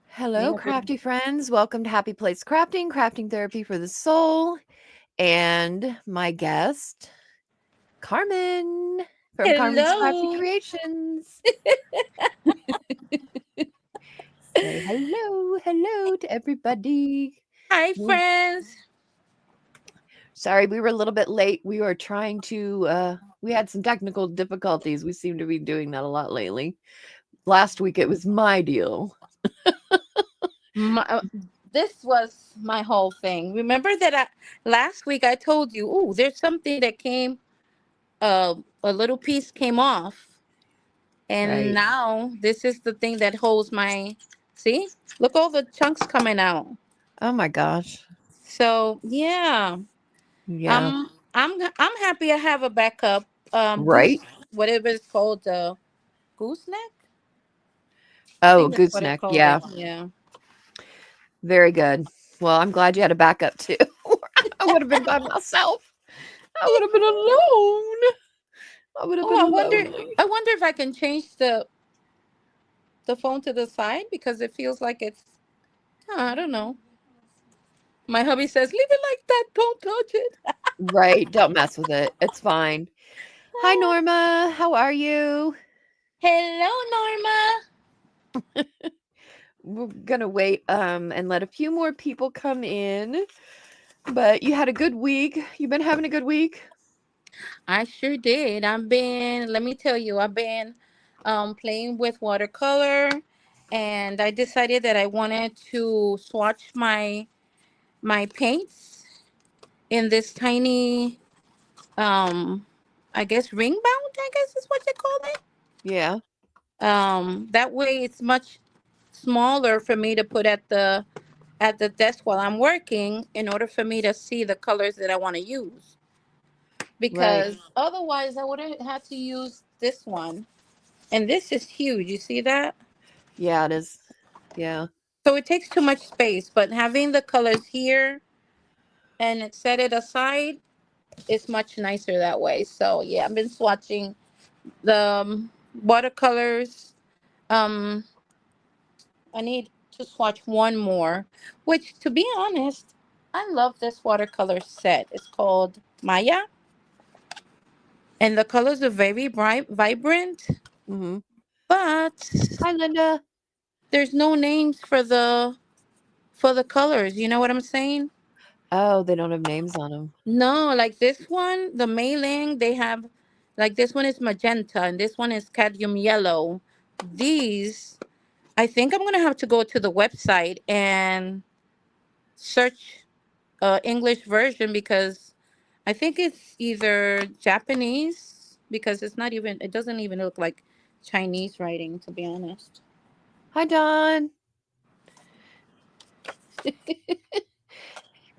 Hello, crafty friends. Welcome to Happy Place Crafting, crafting therapy for the soul. And my guest, Carmen from Carmen's Crafty Hello. Creations. Say hello to everybody. Hi, Ooh, friends. sorry, we were a little bit late. We were trying to, we had some technical difficulties. We seem to be doing that a lot lately. Last week it was my deal. My, this was my whole thing. Remember that last week I told you, oh, there's something that came, a little piece came off. And Right. now this is the thing that holds my, see? Look, all the chunks coming out. Oh my gosh. So, yeah. Yeah. I'm happy I have a backup. Goose, Right. whatever it's called, gooseneck? I Oh, think that's what it's gooseneck. called. Yeah. Yeah. Very good. Well, I'm glad you had a backup too. I would have been by myself. I would have been alone. I would have Oh, been lonely. I wonder if I can change the phone to the side because it feels like it's. I don't know. My hubby says, "Leave it like that. Don't touch it." Right. Don't mess with it. It's fine. Hi, Norma. How are you? Hello, Norma. We're gonna wait and let a few more people come in. But you had a good week. You've been having a good week? I sure did. I've been. Let me tell you, I've been playing with watercolor, and I decided that I wanted to swatch my paints in this tiny, um, I guess ring bound. I guess is what you call it. Yeah. That way it's much smaller for me to put at the desk while I'm working in order for me to see the colors that I want to use, Right. because otherwise I would have had to use this one, and this is huge, you see that? Yeah, it is. Yeah. So it takes too much space, but having the colors here and it set it aside is much nicer that way. So yeah, I've been swatching the watercolors. um I need to swatch one more, which, to be honest, I love this watercolor set. It's called Maya, and the colors are very bright, vibrant, Mm-hmm. but Hi, Linda. there's no names for the colors. You know what I'm saying? Oh, they don't have names on them. No, like this one, the mailing, they have, like, this one is magenta and this one is cadmium yellow. These, I think I'm gonna have to go to the website and search English version, because I think it's either Japanese, because it's not even, it doesn't even look like Chinese writing, to be honest. Hi, Don.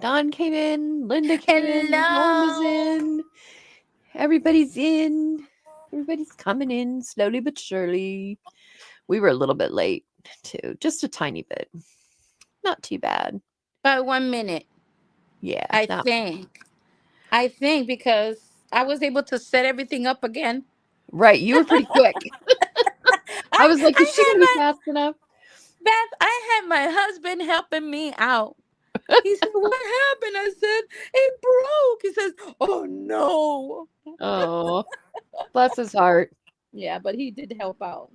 Don came in. Linda came in. Norma's Hello. in. Everybody's in. Everybody's coming in slowly but surely. We were a little bit late too, just a tiny bit. Not too bad. By 1 minute, Yeah, I not think. I think because I was able to set everything up again. right. You were pretty quick. I was like, is she I gonna be had fast enough? Beth, I had my husband helping me out. He said, "What happened?" I said, "It broke." He says, "Oh no." Oh, bless his heart. Yeah, but he did help out.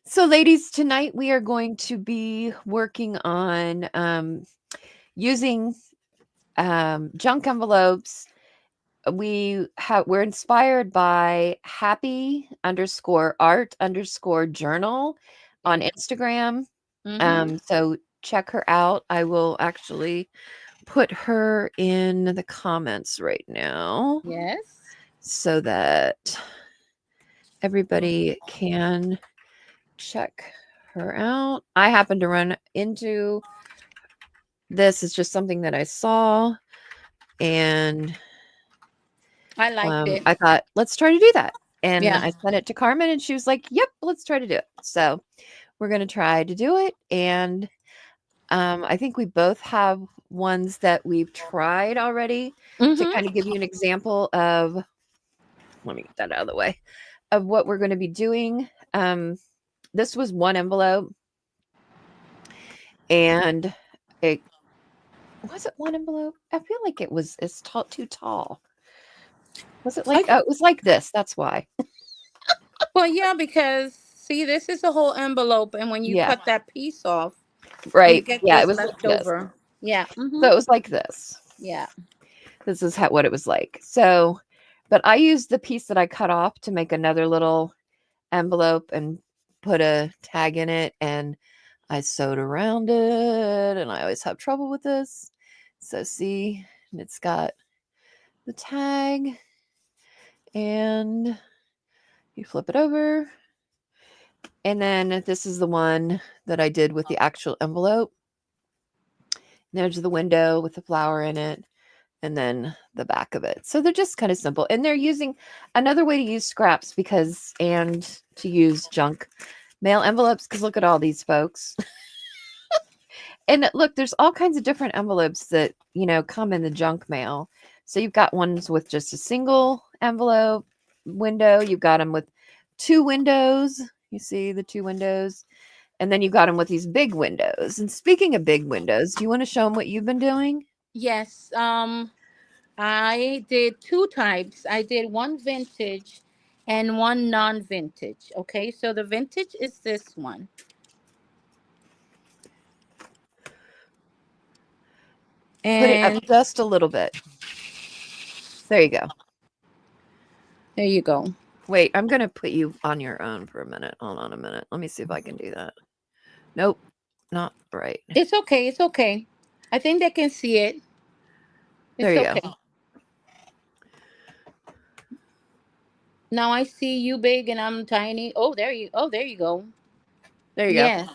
So, ladies, tonight we are going to be working on using junk envelopes. We're inspired by happy underscore art underscore journal on Yeah. Instagram. Mm-hmm. So check her out. I will actually put her in the comments right now Yes. so that everybody can check her out. I happen to run into this. It's just something that I saw, and I liked it. I thought, let's try to do that. And Yeah. I sent it to Carmen, and she was like, "Yep, let's try to do it." So we're gonna try to do it, and I think we both have ones that we've tried already to kind of Mm-hmm. give you an example of. Let me get that out of the way of what we're going to be doing. this was one envelope, and it was it one envelope? I feel like it's too tall. Was it like, oh, it was like this. That's why. Well, yeah, because see, this is a whole envelope, and when you Yeah. cut that piece off, you Right. get Yeah, it this was like left this. over. Yeah. So it was like this. Yeah. This is what it was like. So, but I used the piece that I cut off to make another little envelope and put a tag in it, and I sewed around it, and I always have trouble with this. So see, and it's got the tag, and you flip it over, and then this is the one that I did with the actual envelope. And there's the window with the flower in it, and then the back of it. So they're just kind of simple, and they're using another way to use scraps and to use junk mail envelopes, because look at all these folks. And look, there's all kinds of different envelopes that, come in the junk mail. So you've got ones with just a single envelope window. You've got them with 2 windows. You see the 2 windows. And then you've got them with these big windows. And speaking of big windows, do you want to show them what you've been doing? Yes. I did 2 types. I did one vintage and one non-vintage. Okay, so the vintage is this one. Put it up And just a little bit. There you go. there you go. Wait, I'm going to put you on your own for a minute. Hold on a minute. Let me see if I can do that. Nope, not right. It's okay. It's okay. I think they can see it. It's There you okay. go. Now I see you big and I'm tiny. Oh, there you go. There you go. Yes.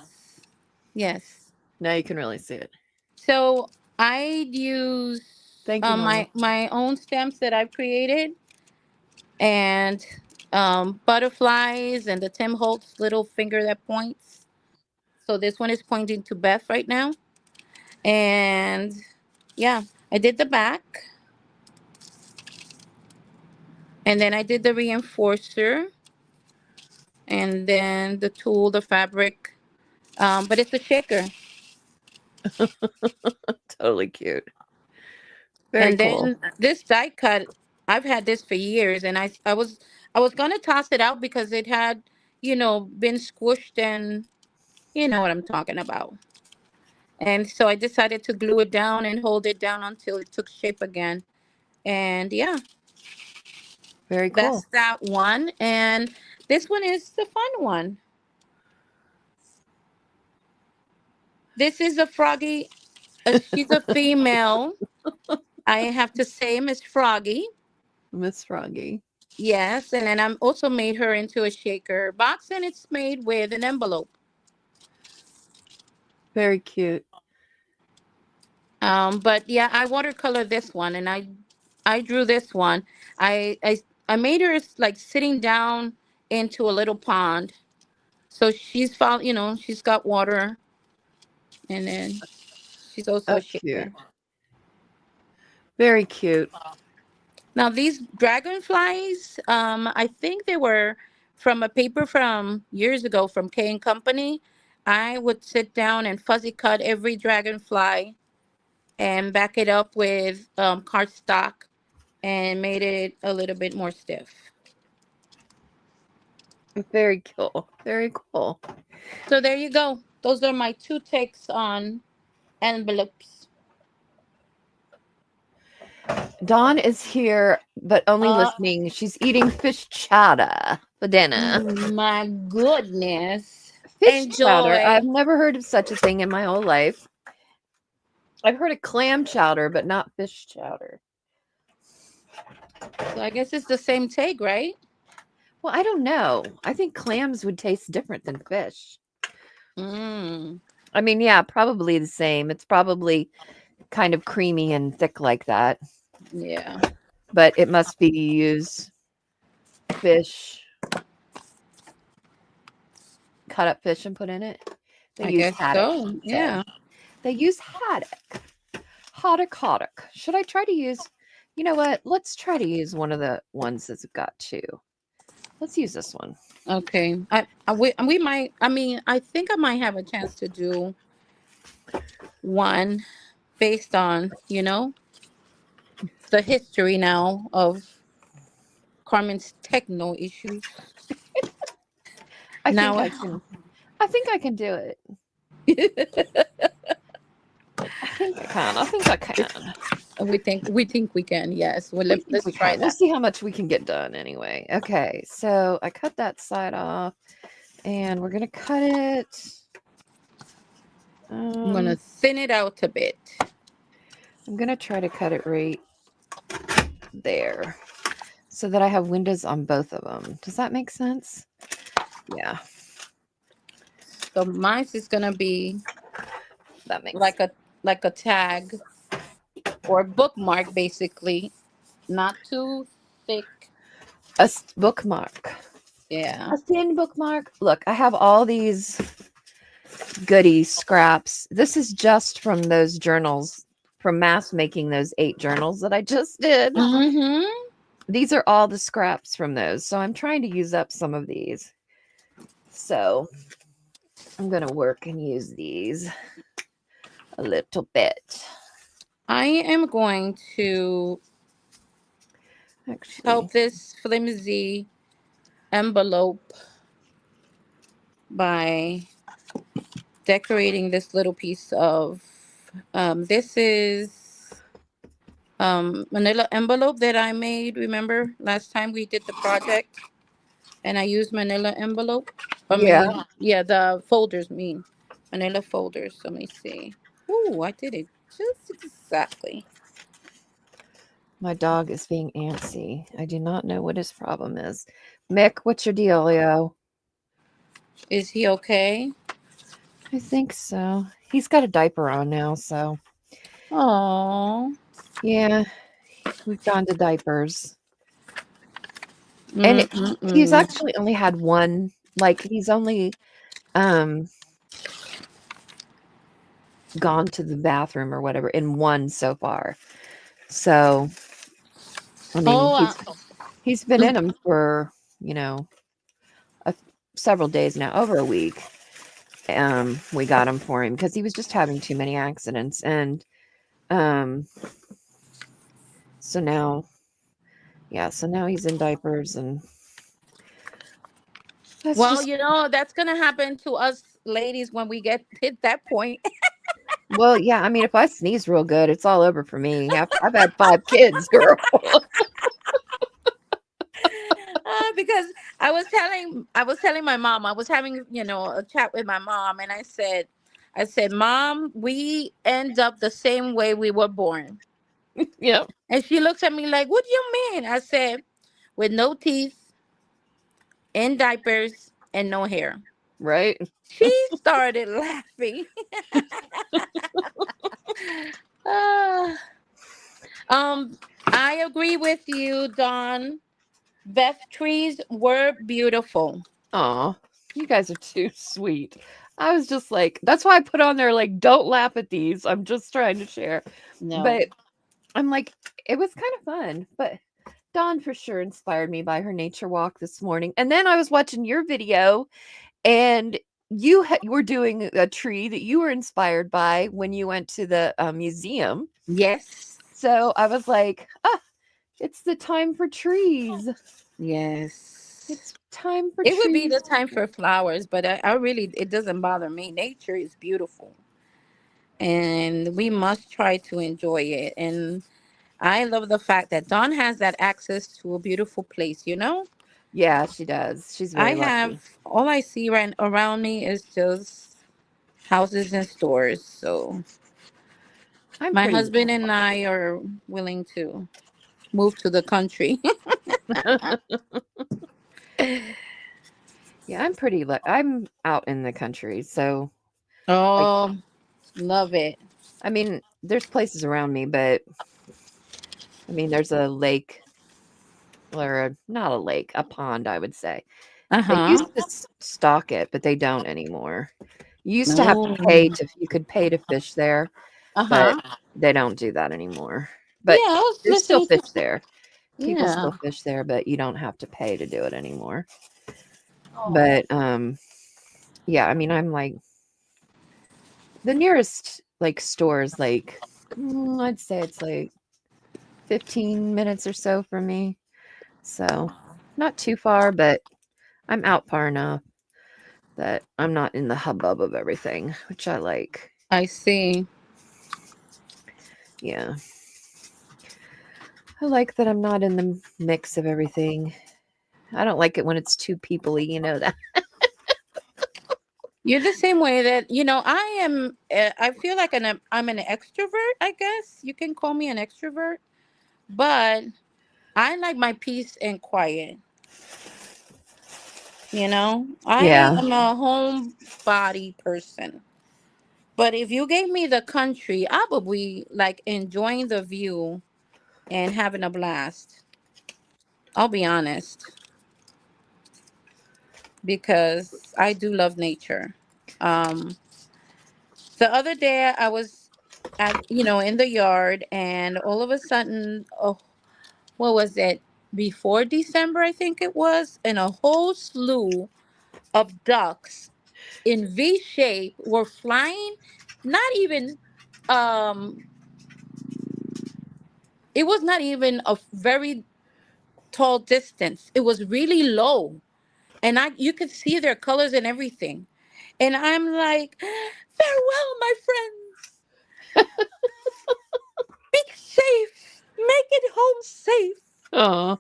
Yes. Now you can really see it. So I use Thank you, Mama. my own stamps that I've created, and butterflies and the Tim Holtz little finger that points. So this one is pointing to Beth right now. And yeah, I did the back. And then I did the reinforcer. And then the tool, the fabric. But it's a shaker. Totally cute. Very And cool. then this die cut, I've had this for years, and I was gonna toss it out because it had, been squished, and you know what I'm talking about. And so I decided to glue it down and hold it down until it took shape again. And yeah, Very cool. that's that one. And this one is the fun one. This is a Froggy. She's a female. I have to say, Miss Froggy. Miss Froggy. Yes, and then I'm also made her into a shaker box, and it's made with an envelope. Very cute. But yeah, I watercolor this one, and I drew this one. I made her like sitting down into a little pond, so she's she's got water, and then she's also a shaker. Cute. Very cute. Now these dragonflies, I think they were from a paper from years ago from K and Company. I would sit down and fuzzy cut every dragonfly and back it up with cardstock and made it a little bit more stiff. Very cool. Very cool. So there you go. Those are my 2 takes on envelopes. Dawn is here, but only listening. She's eating fish chowder for dinner. My goodness. Fish chowder. Enjoy. I've never heard of such a thing in my whole life. I've heard of clam chowder, but not fish chowder. So I guess it's the same take, right? Well, I don't know. I think clams would taste different than fish. I mean, yeah, probably the same. It's probably kind of creamy and thick like that. Yeah. But it must be use fish, cut up fish and put in it. I guess so. Yeah. They use haddock. Haddock. Should I try to use, you know what? Let's try to use one of the ones that's got 2. Let's use this one. Okay. We might. I mean, I think I might have a chance to do one based on the history now of Carmen's techno issues. I think Now, I can. I think I can do it. I think I can. I think I can. we think we can. Yes. Well, We think let's we try can. We'll that. see how much we can get done anyway. Okay, so I cut that side off, and we're gonna cut it. I'm gonna thin it out a bit. I'm gonna try to cut it right there, so that I have windows on both of them. Does that make sense? Yeah, So mine is gonna be that makes like a tag or bookmark, basically, not too thick. a bookmark. Yeah. A thin bookmark. Look, I have all these goodie scraps. This is just from those journals, from mass making those 8 journals that I just did. Mm-hmm. These are all the scraps from those. So I'm trying to use up some of these. So I'm going to work and use these a little bit. I am going to Actually, help this flimsy envelope by decorating this little piece of this is manila envelope that I made. Remember last time we did the project and I used manila envelope? I yeah, mean, yeah, the folders mean manila folders. Let me see. Ooh, I did it just exactly. my dog is being antsy. I do not know what his problem is. Mick, what's your deal, Leo? Is he okay? I think so. He's got a diaper on now, so Oh. yeah, we've gone to diapers. And he's actually only had one, like he's only um gone to the bathroom or whatever in one so far. So I mean, Oh, he's been in them for, you know, a, several days now, over a week. We got him for him because he was just having too many accidents, and so now, yeah, so now he's in diapers, and that's well, just that's gonna happen to us ladies when we get hit that point. well, yeah. I mean, if I sneeze real good, it's all over for me. I've had 5 kids, girl. Because I was telling my mom, I was having a chat with my mom, and I said, Mom, we end up the same way we were born. Yep. And she looks at me like, what do you mean? I said, with no teeth, in diapers, and no hair. Right. She started laughing. Ah, I agree with you, Don. Beth trees were beautiful. Aw, you guys are too sweet. I was just like, that's why I put on there, like, don't laugh at these. I'm just trying to share. No. But I'm like, it was kind of fun. But Dawn for sure inspired me by her nature walk this morning. And then I was watching your video, and you were doing a tree that you were inspired by when you went to the museum. Yes. So I was like, it's the time for trees. Yes. It's time for It would be trees. the time for flowers, but I really, it doesn't bother me. Nature is beautiful, and we must try to enjoy it. And I love the fact that Dawn has that access to a beautiful place. Yeah, she does. She's I very lucky. have all I see right around me is just houses and stores. So I'm my pretty husband and I are willing to move to the country. yeah, I'm pretty I'm out in the country, so like Oh, love it. I mean, there's places around me, but I mean, there's a lake or not a lake, a pond, I would say. Uh They huh. used to stock it, but they don't anymore. You used to have to pay No. to you could pay to fish there, Uh but huh. they don't do that anymore. Yeah, But I was there's still listening to. fish there. People Yeah. still fish there, but you don't have to pay to do it anymore. But yeah, I mean, I'm like the nearest like store is like I'd say it's like 15 minutes or so from me. So not too far, but I'm out far enough that I'm not in the hubbub of everything, which I like. I see. Yeah. I like that I'm not in the mix of everything. I don't like it when it's too people-y, you know that. You're the same way that, I am. I feel like I'm an extrovert, I guess. You can call me an extrovert, but I like my peace and quiet. I Yeah. am a homebody person. But if you gave me the country, I would be like enjoying the view and having a blast. I'll be honest, because I do love nature. Um, the other day I was in the yard, and all of a sudden, oh, what was it? Before December, I think it was, and a whole slew of ducks in V shape were flying. Not even, um, it was not even a very tall distance. It was really low, and you could see their colors and everything. And I'm like, farewell, my friends. Be safe. Make it home safe. Oh,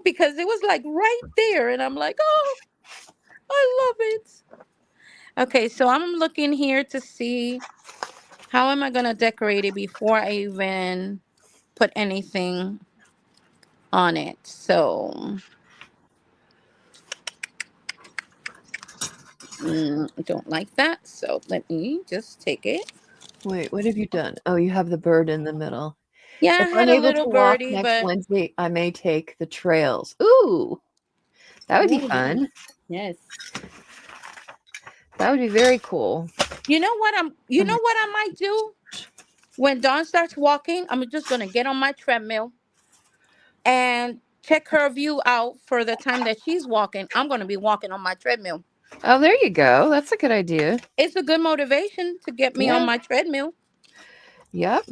Because it was like right there, and I'm like, oh, I love it. Okay, so I'm looking here to see how am I gonna decorate it before I even put anything on it. So I don't like that. So let me just take it. wait, what have you done? Oh, you have the bird in the middle. Yeah, I If I'm had a able to little walk birdie, next but Wednesday, I may take the trails. Ooh, that would be oh yeah, fun. yes. That would be very cool. You know what I might do when Dawn starts walking? I'm just gonna get on my treadmill and check her view out for the time that she's walking. I'm gonna be walking on my treadmill. Oh, there you go. That's a good idea. It's a good motivation to get me on Yeah. my treadmill. Yep.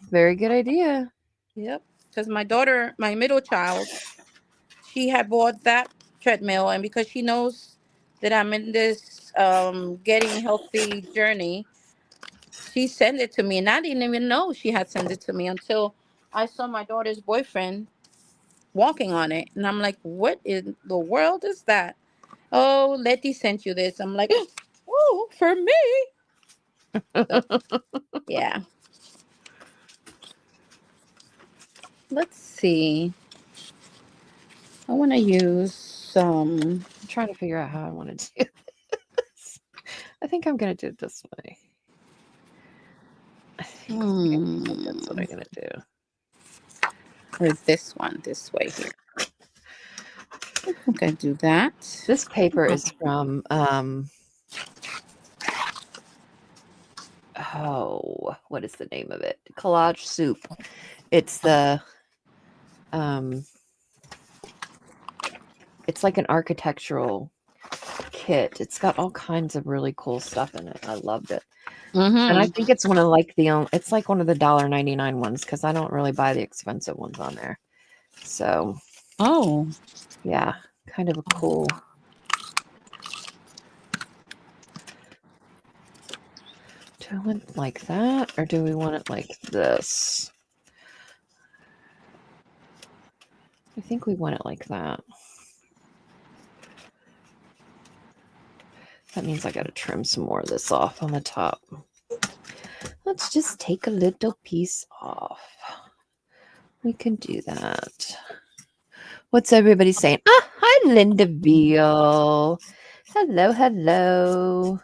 Very good idea. Yep. Because my daughter, my middle child, she had bought that treadmill, and because she knows that I'm in this getting healthy journey, she sent it to me, and I didn't even know she had sent it to me until I saw my daughter's boyfriend walking on it, and I'm like, "What in the world is that?" Oh, Letty sent you this. I'm like, "Oh, for me." So, yeah. Let's see. I want to use some. I'm trying to figure out how I want to do this. I think I'm going to do it this way. I think that's what I'm going to do. Or this one, this way here. I think I do that. This paper is from what is the name of it? Collage Soup. It's the it's like an architectural kit. It's got all kinds of really cool stuff in it. I loved it. And I think it's one of like it's like one of the $1.99 ones because I don't really buy the expensive ones on there. So yeah, kind of a cool. Do I want it like that or do we want it like this? I think we want it like that. That means I got to trim some more of this off on the top. Let's just take a little piece off. We can do that. What's everybody saying? Ah, hi, Linda Beale. Hello, hello.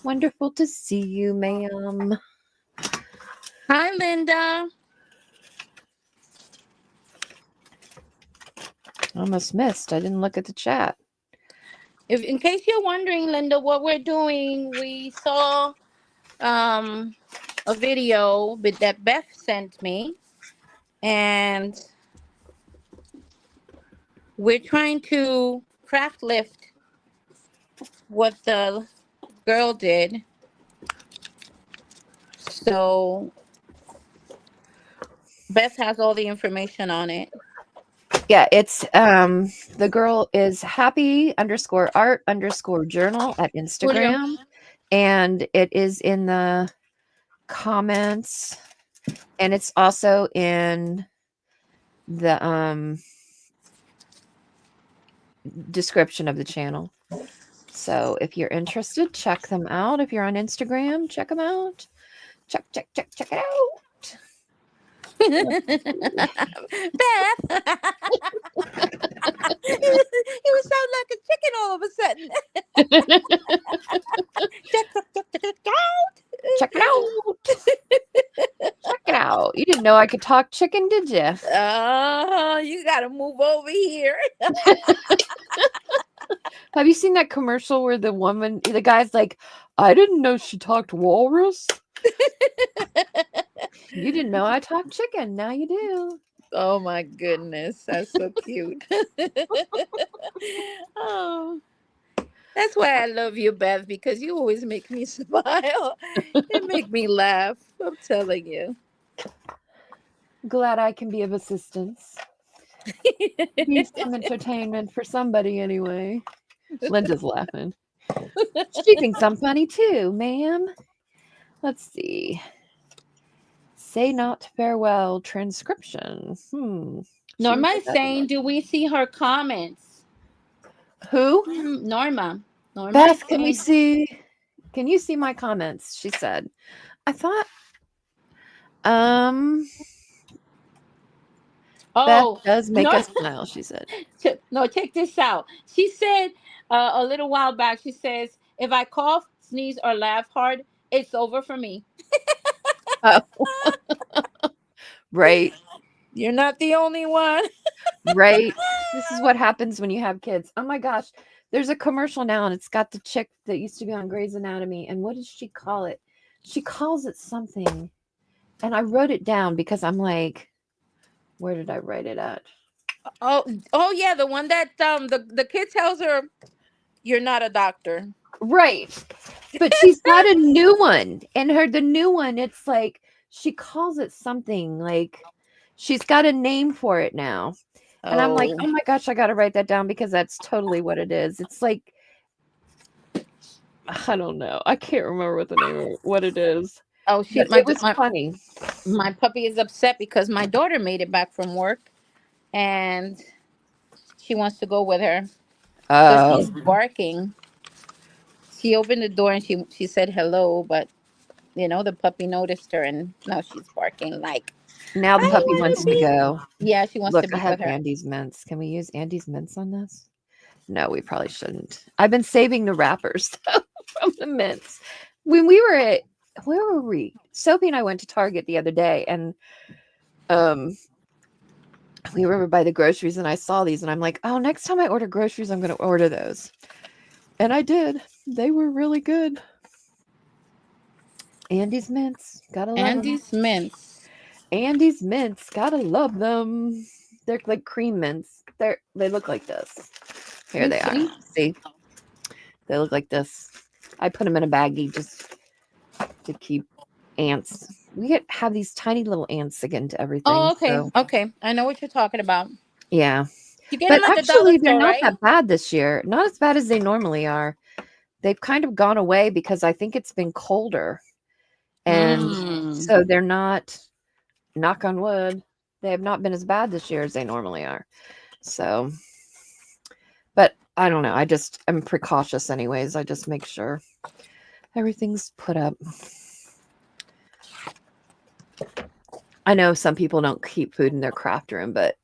Wonderful to see you, ma'am. Hi, Linda. Almost missed. I didn't look at the chat. If, in case you're wondering, Linda, what we're doing, we saw a video that Beth sent me, and we're trying to craft lift what the girl did. So Beth has all the information on it. Yeah, it's the girl is happy_art_journal at Julio. Instagram, and it is in the comments, and it's also in the description of the channel. So if you're interested, check them out. If you're on Instagram, check them out. Check it out. Beth. You would sound like a chicken all of a sudden. Check it out. Check it out. Check it out. You didn't know I could talk chicken, did you? Oh, you gotta move over here. Have you seen that commercial where the guy's like, I didn't know she talked walrus? You didn't know I talked chicken. Now you do. Oh my goodness, that's so cute. Oh, that's why I love you, Beth, because you always make me smile. You make me laugh. I'm telling you. Glad I can be of assistance. Be some entertainment for somebody anyway. Linda's laughing. She thinks I'm funny too, ma'am. Let's see. Say not farewell transcription. Norma is saying, do we see her comments? Who? Norma. Beth, can you see my comments? She said. I thought Beth does make us smile, she said. No, check this out. She said a little while back, she says, if I cough, sneeze, or laugh hard, it's over for me. Oh. Right. You're not the only one. Right. This is what happens when you have kids. Oh my gosh. There's a commercial now, and it's got the chick that used to be on Grey's Anatomy. And what does she call it? She calls it something. And I wrote it down because I'm like, where did I write it at? Oh yeah, the one that the kid tells her, you're not a doctor. Right. But she's got a new one. And the new one, it's like she calls it something, like she's got a name for it now. And I'm like, oh my gosh, I got to write that down because that's totally what it is. It's like, I don't know. I can't remember what it is. Oh shit! It was funny. My puppy is upset because my daughter made it back from work, and she wants to go with her. So she's barking. She opened the door and she said hello, but the puppy noticed her, and now she's barking like. Now the puppy wants to go. Yeah, she wants to be I have with her. Andy's mints. Can we use Andy's mints on this? No, we probably shouldn't. I've been saving the wrappers from the mints. When we were where were we? Sophie and I went to Target the other day, and we were by the groceries, and I saw these, and I'm like, oh, next time I order groceries, I'm going to order those. And I did. They were really good. Andy's mints. Gotta love Andy's them. mints. Andy's mints. Gotta love them. They're like cream mints. They look like this. Here they are. See? They look like this. I put them in a baggie just to keep ants. We have these tiny little ants again to everything. Oh, okay. So. Okay. I know what you're talking about. Yeah. You get them at actually, the they're not right? that bad this year. Not as bad as they normally are. They've kind of gone away because I think it's been colder. And so they're not, knock on wood, they have not been as bad this year as they normally are. So, but I don't know. I'm precautious anyways. I just make sure everything's put up. I know some people don't keep food in their craft room, but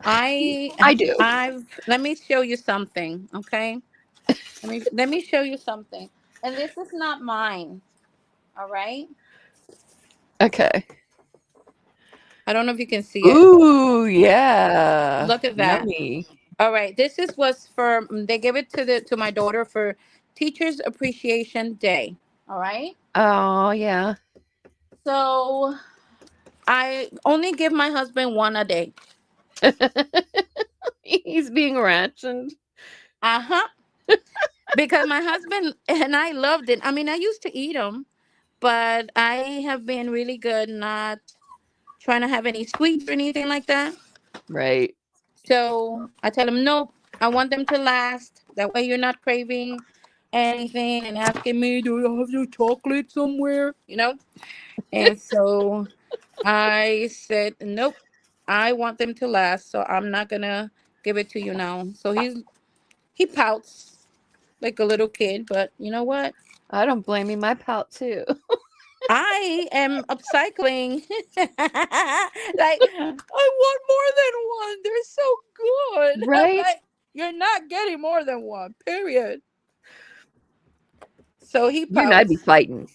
I do. Let me show you something, okay? Let me show you something. And this is not mine. All right? Okay. I don't know if you can see it. Ooh, yeah. Look at that. Yummy. All right. This was for they gave it to my daughter for Teachers Appreciation Day. All right? Oh, yeah. So I only give my husband one a day. He's being rationed. Uh-huh. Because my husband and I loved it. I mean, I used to eat them, but I have been really good not trying to have any sweets or anything like that. Right. So I tell him, nope, I want them to last. That way you're not craving anything and asking me, do you have your chocolate somewhere? You know? And so I said, nope, I want them to last. So I'm not going to give it to you now. So he pouts like a little kid, but you know what? I don't blame you. My pout too. I am upcycling. Like, I want more than one. They're so good. I'm Right? like, you're not getting more than one, period. So he You and I'd be pouts. fighting.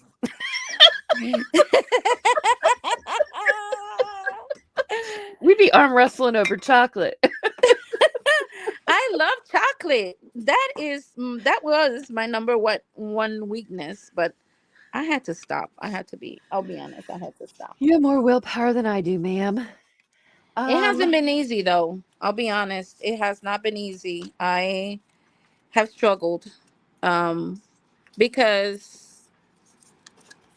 We'd be arm wrestling over chocolate. I love chocolate. That was my one weakness, but I had to stop. I'll be honest, I had to stop. You have more willpower than I do, ma'am. It hasn't been easy though. I'll be honest. It has not been easy. I have struggled. Um because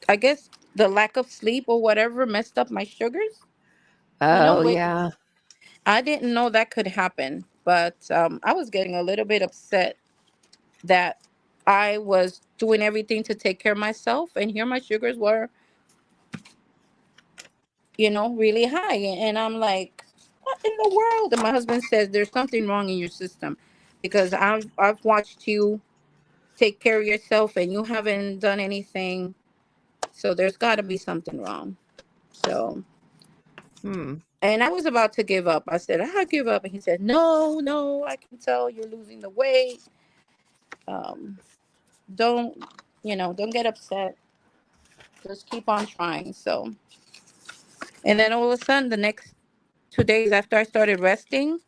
I guess the lack of sleep or whatever messed up my sugars. Oh, But yeah. I didn't know that could happen. But I was getting a little bit upset that I was doing everything to take care of myself, and here my sugars were, really high. And I'm like, what in the world? And my husband says there's something wrong in your system because I've watched you take care of yourself and you haven't done anything. So there's got to be something wrong. So, and I was about to give up. I said, I'll give up. And he said, no, I can tell you're losing the weight. Um, don't, don't get upset. Just keep on trying. So, and then all of a sudden, the next 2 days after I started resting,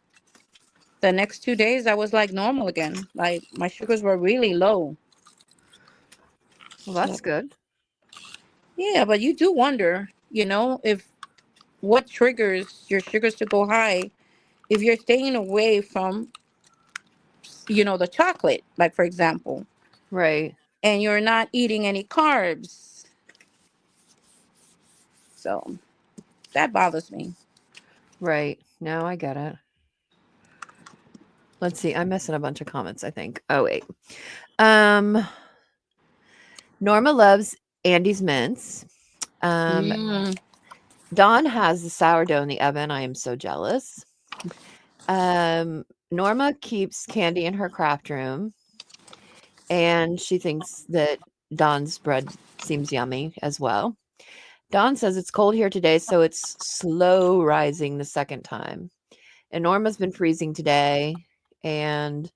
the next 2 days I was like normal again. Like my sugars were really low. Well, that's So, good. yeah, but you do wonder, if what triggers your sugars to go high if you're staying away from, the chocolate, like for example, Right. and you're not eating any carbs. So that bothers me. Right. No, I get it. Let's see. I'm missing a bunch of comments, I think. Oh, wait. Um, Norma loves Andy's mints. Mm. Dawn has the sourdough in the oven. I am so jealous. Norma keeps candy in her craft room, and she thinks that Dawn's bread seems yummy as well. Dawn says it's cold here today, so it's slow rising the second time. And Norma's been freezing today, and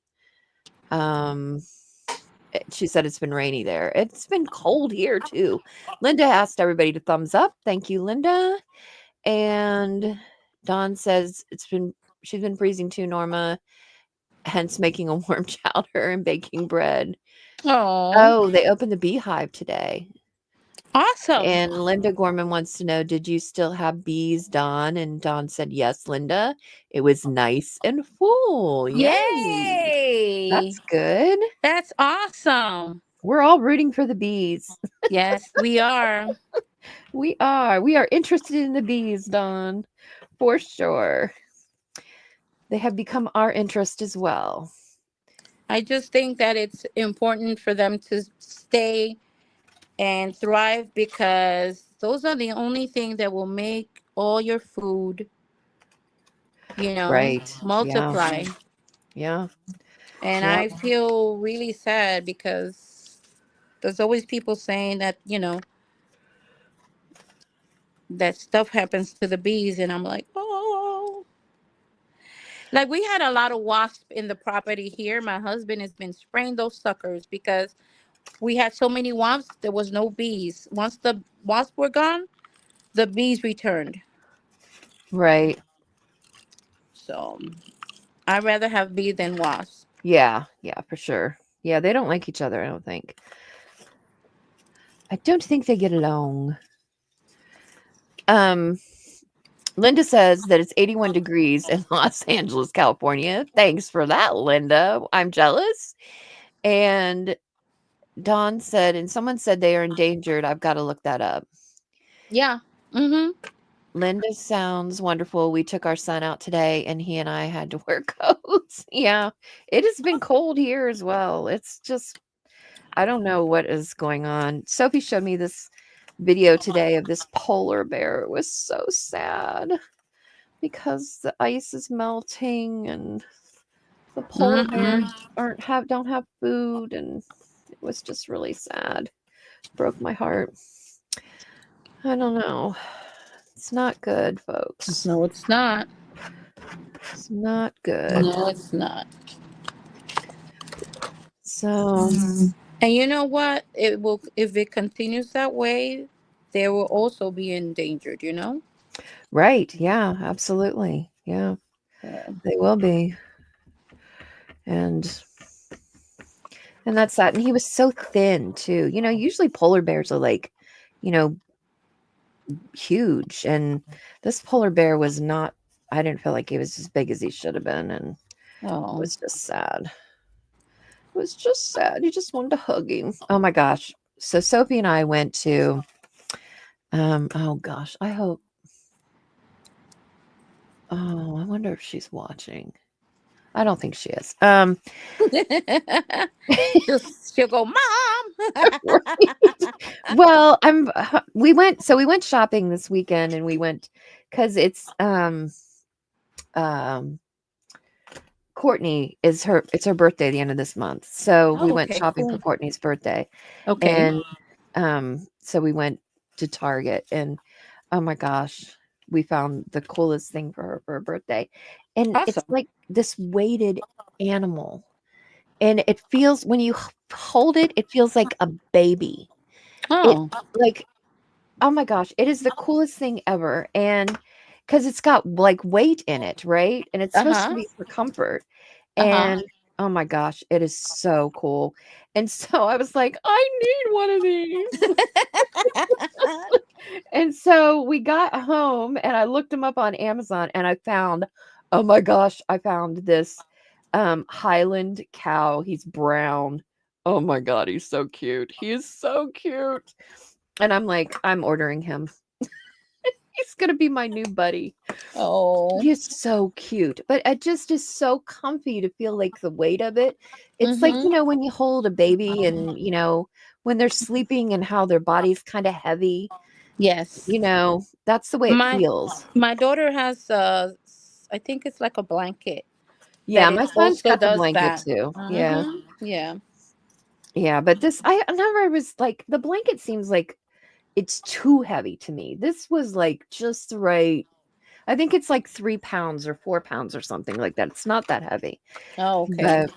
she said it's been rainy there. It's been cold here too. Linda asked everybody to thumbs up. Thank you, Linda. And Dawn says she's been freezing too, Norma, hence making a warm chowder and baking bread. Oh, Oh, they opened the beehive today. awesome. And Linda Gorman wants to know, did you still have bees, Dawn? And Dawn said, yes, Linda. It was nice and full. Yay. Yay. That's good. That's awesome. We're all rooting for the bees. Yes, we are. We are. We are interested in the bees, Dawn, for sure. They have become our interest as well. I just think that it's important for them to stay and thrive because those are the only things that will make all your food, Right. multiply. Yeah. And Yeah. I feel really sad because there's always people saying that, that stuff happens to the bees. And I'm like, oh. Like we had a lot of wasps in the property here. My husband has been spraying those suckers because we had so many wasps, there was no bees. Once the wasps were gone, the bees returned. Right. So I'd rather have bees than wasps. Yeah. Yeah, for sure. Yeah, they don't like each other, I don't think. I don't think they get along. Linda says that it's 81 degrees in Los Angeles, California. Thanks for that, Linda. I'm jealous. And Dawn said, and someone said they are endangered. I've got to look that up. Yeah. Mm-hmm. Linda sounds wonderful. We took our son out today and he and I had to wear coats. Yeah, it has been cold here as well. It's just, I don't know what is going on. Sophie showed me this video today of this polar bear. It was so sad because the ice is melting and the polar bears don't have food, and it was just really sad. Broke my heart. I don't know. It's not good, folks. No, it's not. It's not good. No, it's not. So, And you know what? It will, if it continues that way, they will also be endangered, you know? right. Yeah, absolutely. Yeah, Yeah. they will be. And that's that. And he was so thin too. You know, usually polar bears are like, you know, huge. And this polar bear was not, I didn't feel like he was as big as he should have been. And it Oh. was just sad. It was just sad. He just wanted to hug him. Oh my gosh. So Sophie and I went to, oh gosh, I hope, oh, I wonder if she's watching. I don't think she is. She'll go, Mom. Well, we went shopping this weekend, and we went because it's Courtney it's her birthday at the end of this month. So we went Okay, shopping for cool. Courtney's birthday. Okay. And so we went to Target, and oh my gosh, we found the coolest thing for her birthday. And it's Awesome. like this weighted animal. And it feels, when you hold it, it feels like a baby. It Oh. like, oh my gosh, it is the coolest thing ever. And because it's got like weight in it, right? And it's supposed to Uh-huh. be for comfort. Uh-huh. And oh my gosh, it is so cool. And so I was like, I need one of these. And so we got home and I looked them up on Amazon and I found, oh my gosh, I found this Highland cow. He's brown. Oh my God, he's so cute. He is so cute. And I'm like, I'm ordering him. He's going to be my new buddy. Oh. He's so cute, but it just is so comfy to feel like the weight of it. It's like, you know, when you hold a baby and, you know, when they're sleeping and how their body's kind of heavy, Yes. you know, that's the way it feels. My daughter has I think it's like a blanket. Yeah, That my it son's also got the does blanket that. too. Yeah. Yeah. Yeah, but this, I never was like, the blanket seems like it's too heavy to me. This was like just the right. I think it's like 3 pounds or 4 pounds or something like that. It's not that heavy. Oh, okay.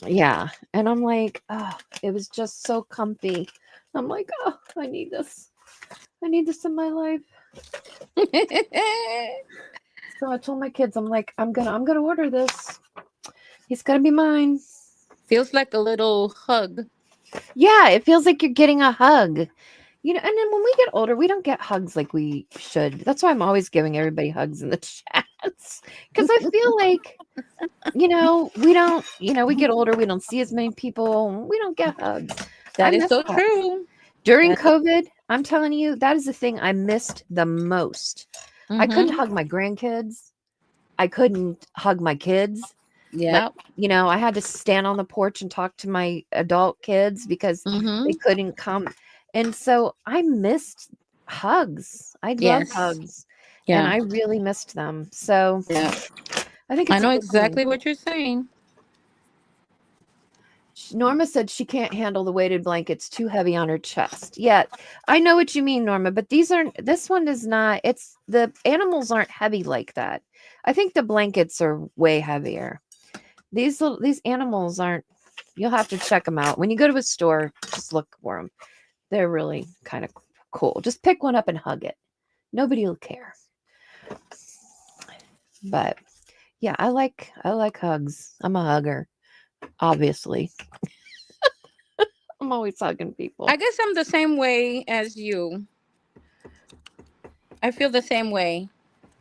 But yeah. And I'm like, oh, it was just so comfy. I'm like, oh, I need this. I need this in my life. So I told my kids, I'm like, I'm gonna order this. He's gonna be mine. Feels like a little hug. Yeah, it feels like you're getting a hug. You know, and then when we get older, we don't get hugs like we should. That's why I'm always giving everybody hugs in the chats. Because I feel like, you know, we don't, you know, we get older, we don't see as many people, we don't get hugs. That I is miss so that. true. During COVID, I'm telling you, that is the thing I missed the most. I couldn't hug my grandkids. I couldn't hug my kids. Yeah. Like, you know, I had to stand on the porch and talk to my adult kids because they couldn't come. And so I missed hugs. I love Yes. hugs. Yeah. And I really missed them. So Yeah. I think I it's know a good exactly thing. what you're saying. Norma said she can't handle the weighted blankets, too heavy on her chest. Yeah, I know what you mean, Norma, but this one is not, it's, the animals aren't heavy like that. I think the blankets are way heavier. These animals aren't, you'll have to check them out. When you go to a store, just look for them. They're really kind of cool. Just pick one up and hug it. Nobody will care. But yeah, I like hugs. I'm a hugger, obviously. I'm always hugging people. I guess I'm the same way as you. I feel the same way.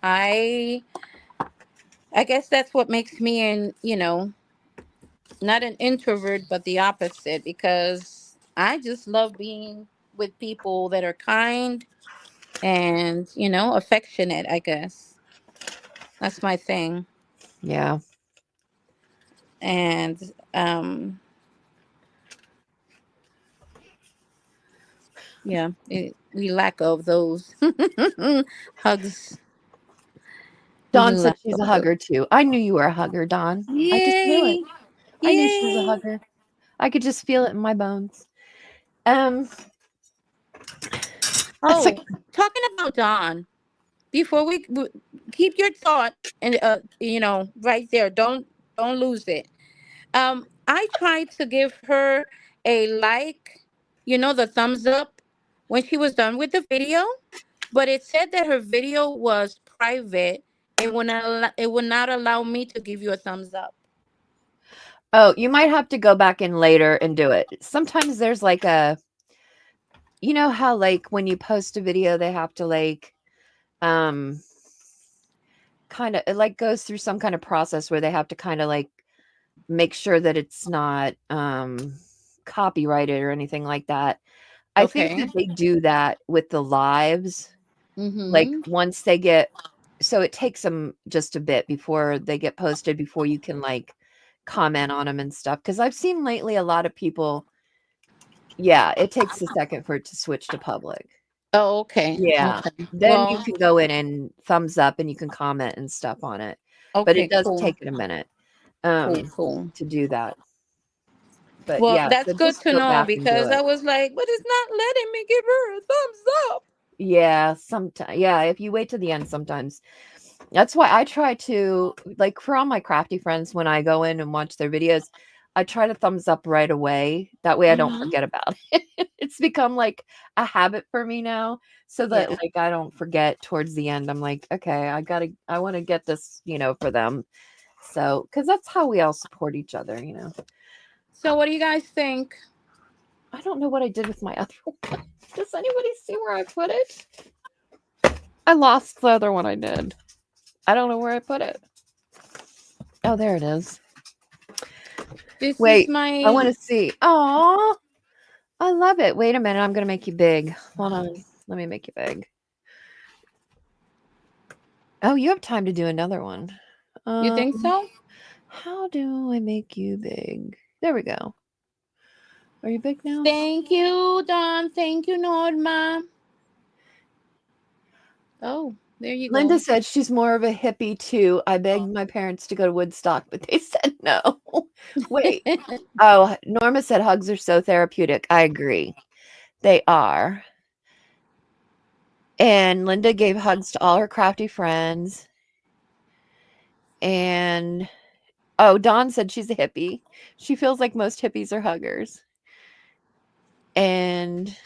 I guess that's what makes me not an introvert, but the opposite, because I just love being with people that are kind and, affectionate, I guess. That's my thing. Yeah. And yeah, we lack of those hugs. We Dawn do said lack she's a of those. hugger too. I knew you were a hugger, Dawn. I just knew it. Yay! I knew she was a Yay! hugger. I could just feel it in my bones. That's like, Oh, talking about Dawn, before we keep your thought and right there. Don't lose it. I tried to give her a like, the thumbs up when she was done with the video, but it said that her video was private. It would not allow me to give you a thumbs up. oh, you might have to go back in later and do it. Sometimes there's like you know how like when you post a video, they have to like, kind of, it like goes through some kind of process where they have to kind of like make sure that it's not copyrighted or anything like that. I think Okay. that they do that with the lives. Like Mm-hmm. once they get, so it takes them just a bit before they get posted, before you can like comment on them and stuff. Because I've seen lately a lot of people, yeah, it takes a second for it to switch to public. Oh, okay. Yeah. Okay. Then you Well, can go in and thumbs up and you can comment and stuff on it. But it okay, does cool. take it a minute Cool, cool. to do that. But Well, yeah, that's so good just to go know, back and do because it. I was like, but it's not letting me give her a thumbs up. Yeah, sometimes. Yeah, if you wait to the end, sometimes. That's why I try to, like, for all my crafty friends, when I go in and watch their videos, I try to thumbs up right away. That way I don't Mm-hmm. forget about it. It's become like a habit for me now, so that Yeah. like I don't forget towards the end. I'm like, okay, I want to get this, for them. So, because that's how we all support each other. So, what do you guys think? I don't know what I did with my other one. Does anybody see where I put it? I lost the other one I did. I don't know where I put it. Oh, there it is. This is Wait, I want my. to see. Oh, I love it. Wait a minute. I'm going to make you big. Hold on. Let me make you big. Oh, you have time to do another one. You think so? How do I make you big? There we go. Are you big now? Thank you, Don. Thank you, Norma. Oh, there you Linda go. said she's more of a hippie too. I begged my parents to go to Woodstock, but they said no. Wait. Oh, Norma said hugs are so therapeutic. I agree. They are. And Linda gave hugs to all her crafty friends. And oh, Dawn said she's a hippie. She feels like most hippies are huggers. And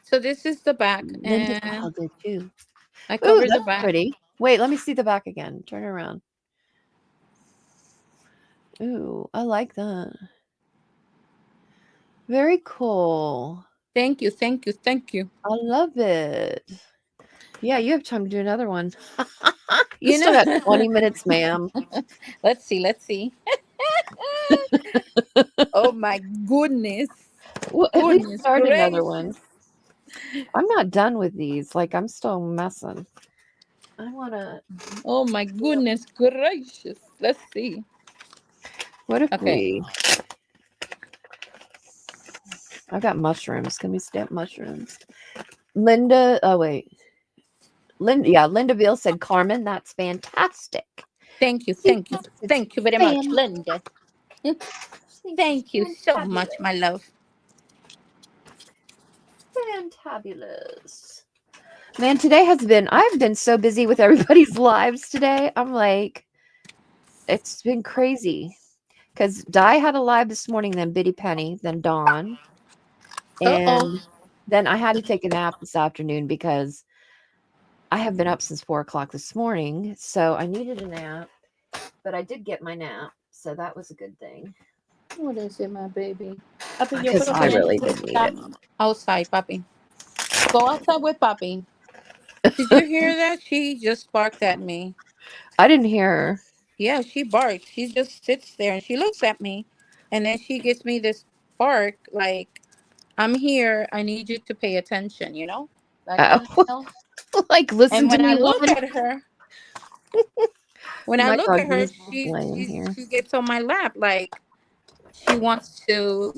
So this is the back, Linda's a and hugger too. I Ooh, covered the that's back. pretty. Wait, let me see the back again. Turn it around. Ooh, I like that. Very cool. Thank you, thank you, thank you. I love it. Yeah, you have time to do another one. You You still got know, 20 minutes, ma'am. let's see, let's see. Oh my goodness, Well, at least goodness start another one. gracious. I'm not done with these. Like, I'm still messing. I want to. Oh my goodness gracious. Let's see. What if Okay. we. I got mushrooms. Can we stamp mushrooms? Linda. Oh, wait. Linda Veal said, Carmen, that's fantastic. Thank you, thank you, It's thank you very much, Linda. Thank you so much, my love. Fantabulous. Man, today I've been so busy with everybody's lives today. I'm like, it's been crazy. Because Di had a live this morning, then Biddy Penny, then Dawn. Uh-oh. And then I had to take a nap this afternoon because I have been up since 4 o'clock this morning. So I needed a nap. But I did get my nap. So that was a good thing. What is it, my baby? Because I really did need it. Outside, papi. Go outside with papi. Did you hear that? She just barked at me. I didn't hear her. Yeah, she barked. She just sits there and she looks at me, and then she gives me this bark like, I'm here. I need you to pay attention, that kind of Oh, stuff. like, listen And to when I me, look woman. at her, when I My look at her, doggy's laying here. she gets on my lap like she wants to,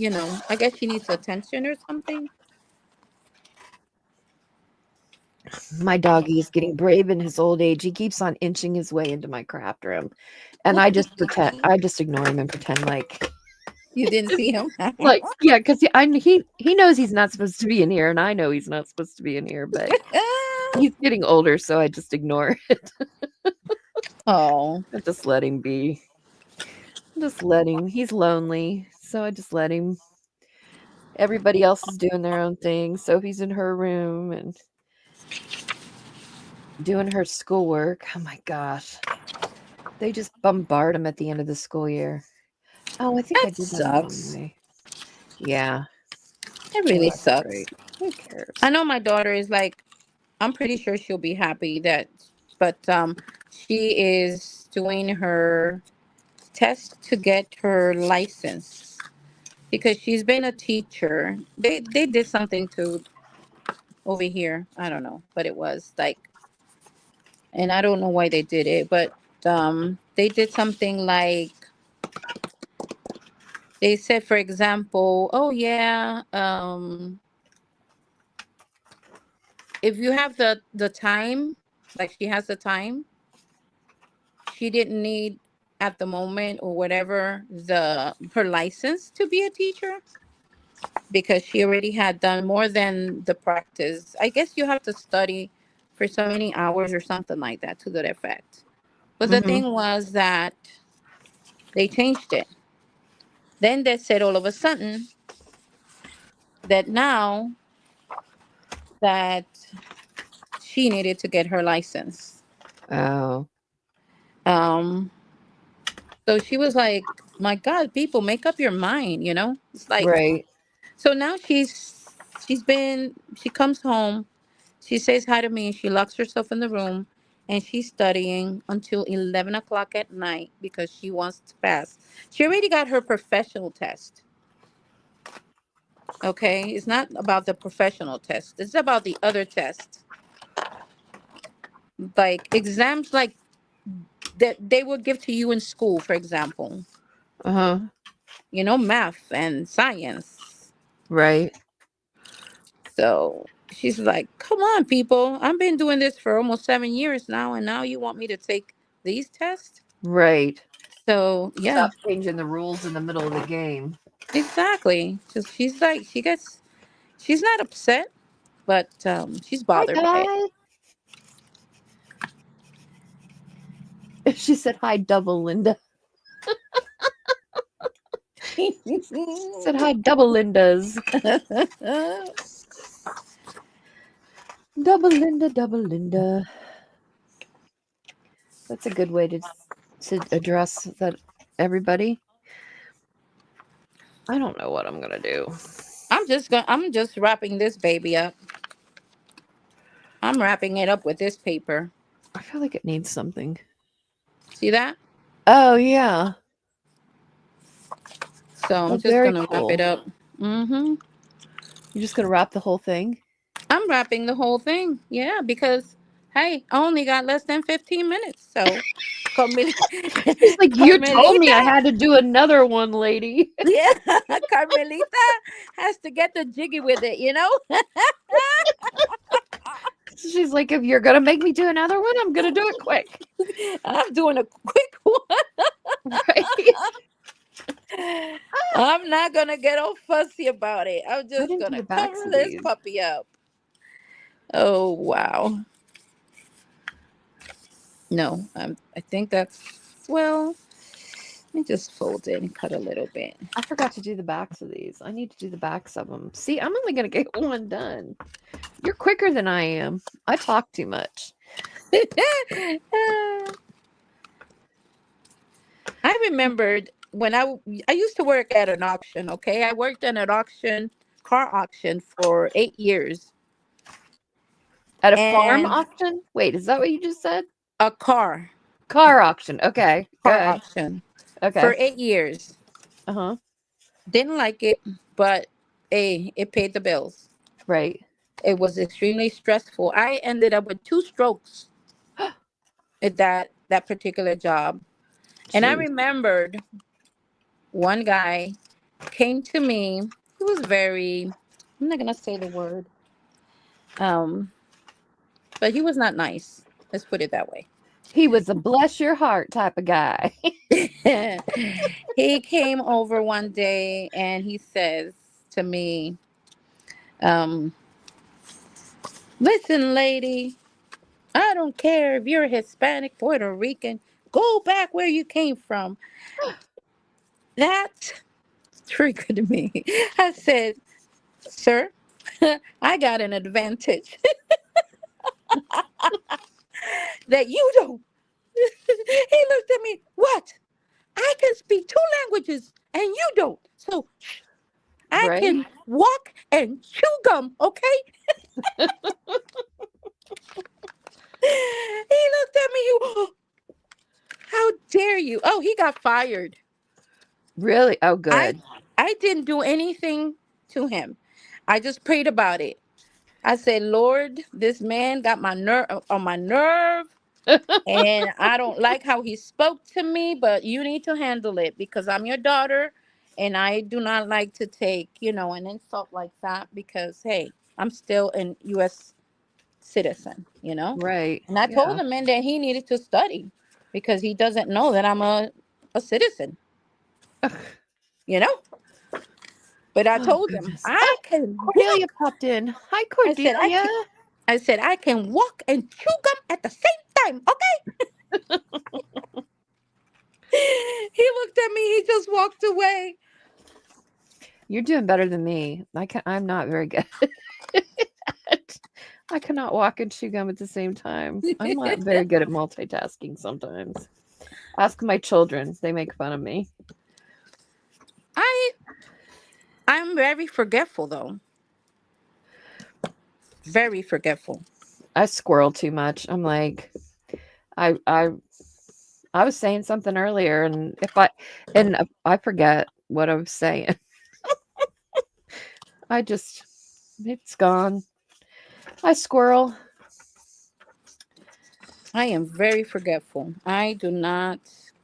I guess she needs attention or something. My doggy is getting brave in his old age. He keeps on inching his way into my craft room. And I just pretend, I just ignore him and pretend like, You didn't see him. yeah, because he knows he's not supposed to be in here, and I know he's not supposed to be in here, but he's getting older, so I just ignore it. Oh, I just let him be. Just let him. He's lonely, so I just let him. Everybody else is doing their own thing. Sophie's in her room and doing her schoolwork. Oh my gosh. They just bombard him at the end of the school year. Oh, I think I that did that the wrong sucks. way. Yeah. It Well, really that's sucks. great. Who cares? I know my daughter is like, I'm pretty sure she'll be happy but she is doing her test to get her license because she's been a teacher. They did something to over here. I don't know, but it was like, and I don't know why they did it, but they did something like they said, for example, oh yeah, if you have the time, like she has the time, she didn't need at the moment or whatever the her license to be a teacher because she already had done more than the practice. I guess you have to study for so many hours or something like that to that effect. But the Mm-hmm. thing was that they changed it. Then they said all of a sudden that now that she needed to get her license. Oh, Um, so she was like, "My God, people, make up your mind." It's like, right. so now she comes home, she says hi to me, she locks herself in the room, and she's studying until 11 o'clock at night because she wants to pass. She already got her professional test. Okay, it's not about the professional test. It's about the other test, like exams, like that they would give to you in school, for example. Uh-huh. Math and science. Right. So she's like, come on, people. I've been doing this for almost 7 years now, and now you want me to take these tests? Right. So, yeah, Stop changing the rules in the middle of the game. exactly. So she's like, she's not upset, but she's Hi, bothered by guys. She said hi, double Linda. Said it. hi, double Lindas. Double Linda, double Linda. That's a good way to address that, everybody. I don't know what I'm gonna do. I'm just wrapping this baby up. I'm wrapping it up with this paper. I feel like it needs something. See that? Oh yeah. So I'm Oh, just very gonna wrap cool. it up. Mm-hmm. You're just gonna wrap the whole thing? I'm wrapping the whole thing. Yeah, because hey, I only got less than 15 minutes. So She's like, you told me I Carmelita, had to do another one, lady. yeah, Carmelita has to get the jiggy with it. She's like, if you're gonna make me do another one, I'm gonna do it quick. I'm doing a quick one. Right? I'm not gonna get all fussy about it. I'm I just didn't do gonna the backs cover of this these. puppy up. Oh wow. No, I think that's well. Let me just fold it and cut a little bit. I forgot to do the backs of these. I need to do the backs of them. See, I'm only gonna get one done. You're quicker than I am. I talk too much. I remembered when I used to work at an auction. Okay, I worked at an auction, car auction, for 8 years. At a farm and auction? Wait, is that what you just said? a car Car auction. Okay. Good. auction for Okay. 8 years. Uh-huh. Didn't like it, but it paid the bills. Right. It was extremely stressful. I ended up with 2 strokes at that particular job. And I Jeez. remembered one guy came to me. He was very, I'm not gonna say the word, but he was not nice. Let's put it that way. He was a bless your heart type of guy. He came over one day and he says to me, um, "Listen, lady, I don't care if you're Hispanic, Puerto Rican. Go back where you came from." That triggered me. I said, "Sir, I got an advantage that you don't." He looked at me, "What? I can speak 2 languages and you don't. So I Right? can walk and chew gum, okay?" He looked at me, "Oh, how dare you?" Oh, he got fired. Really? Oh, good. I didn't do anything to him. I just prayed about it. I said, "Lord, this man got my nerve on my nerve, and I don't like how he spoke to me, but you need to handle it because I'm your daughter, and I do not like to take, an insult like that because hey, I'm still an US citizen, Right. And I told Yeah. the man that he needed to study because he doesn't know that I'm a citizen, you know? But I Oh, told him goodness. I Oh, can Cordelia walk. popped in. Hi, I said I Cordelia. can I said I can walk and chew gum at the same time, okay? He looked at me, he just walked away. You're doing better than me. I'm not very good. I cannot walk and chew gum at the same time. I'm not very good at multitasking sometimes. Ask my children. They make fun of me. I I'm very forgetful though. Very forgetful. I squirrel too much. I'm like, I I I was saying something earlier, and I forget what I was saying. It's gone. I squirrel. I am very forgetful. I do not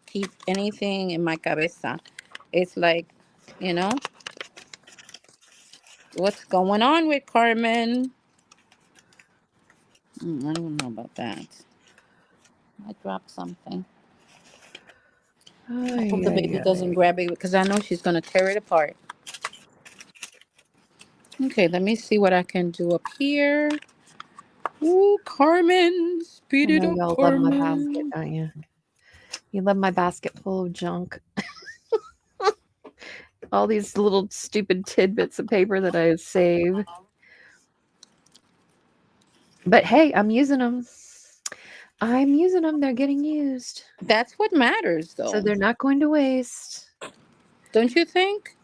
keep anything in my cabeza. It's like, you know, what's going on with Carmen? I don't know about that. I dropped something. I hope Ay, the ay, baby doesn't ay. grab it because I know she's going to tear it apart. Okay, let me see what I can do up here. Ooh, Carmen. I Speed it know up, y'all love my basket, Carmen. don't you? You love my basket full of junk. All these little stupid tidbits of paper that I save. But hey, I'm using them. I'm using them. They're getting used. That's what matters, So though. they're not going to waste. Don't you think?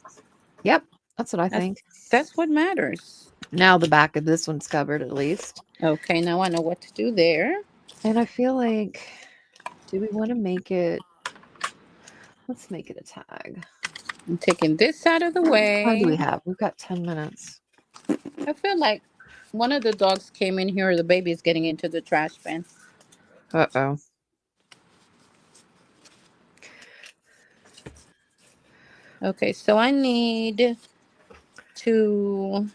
Yep, that's what I That's, think. that's what matters. Now the back of this one's covered at least. Okay, now I know what to do there. And I feel like, do we want to make it? Let's make it a tag. I'm taking this out of the How long do we way. have? We've got 10 minutes. I feel like one of the dogs came in here, or the baby is getting into the trash bin. Uh-oh. Okay, so I need to